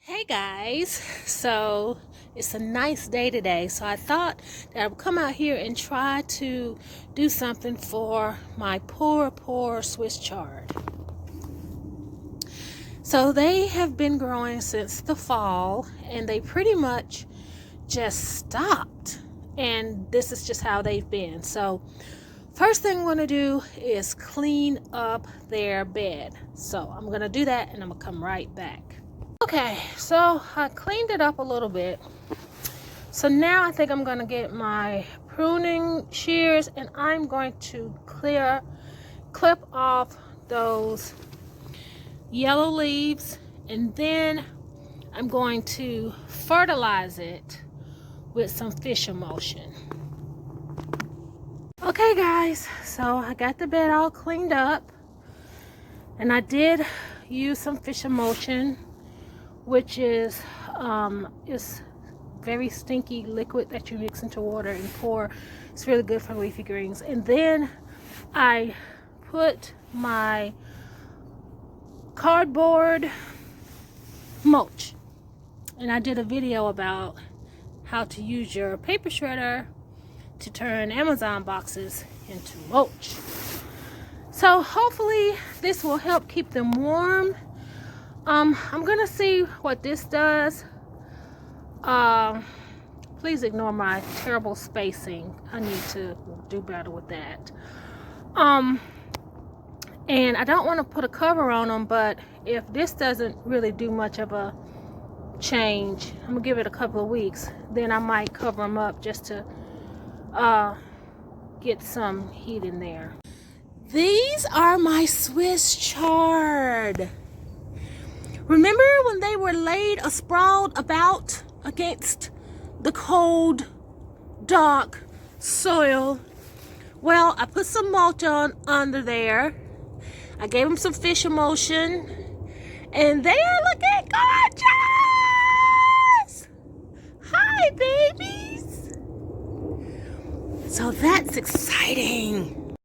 Hey guys, so it's a nice day today, so I thought that I would come out here and try to do something for my poor Swiss chard. So they have been growing since the fall and they pretty much just stopped, and this is just how they've been. So first thing I'm going to do is clean up their bed. So I'm going to do that and I'm going to come right back. Okay, so I cleaned it up a little bit. So now I think I'm going to get my pruning shears and I'm going to clip off those yellow leaves, and then I'm going to fertilize it with some fish emulsion. Okay guys, so I got the bed all cleaned up and I did use some fish emulsion, which is very stinky liquid that you mix into water and pour. It's really good for leafy greens. And then I put my cardboard mulch, and I did a video about how to use your paper shredder to turn Amazon boxes into mulch. So hopefully this will help keep them warm. I'm gonna see what this does. Please ignore my terrible spacing. I need to do better with that. And I don't want to put a cover on them, but if this doesn't really do much of a change, I'm gonna give it a couple of weeks, then I might cover them up just to get some heat in there. These are my Swiss chard. Remember when they were laid sprawled about against the cold, dark soil? Well, I put some mulch on under there. I gave them some fish emulsion, and they are looking gorgeous. Hi, babies. So that's exciting.